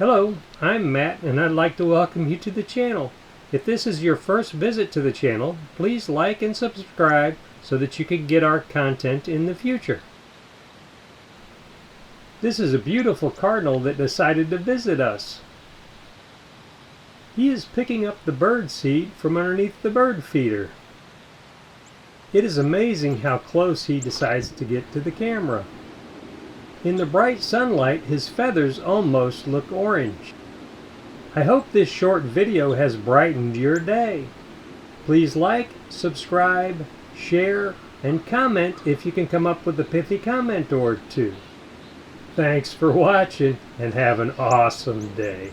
Hello, I'm Matt and I'd like to welcome you to the channel. If this is your first visit to the channel, please like and subscribe so that you can get our content in the future. This is a beautiful cardinal that decided to visit us. He is picking up the bird seed from underneath the bird feeder. It is amazing how close he decides to get to the camera. In the bright sunlight, his feathers almost look orange. I hope this short video has brightened your day. Please like, subscribe, share, and comment if you can come up with a pithy comment or two. Thanks for watching and have an awesome day.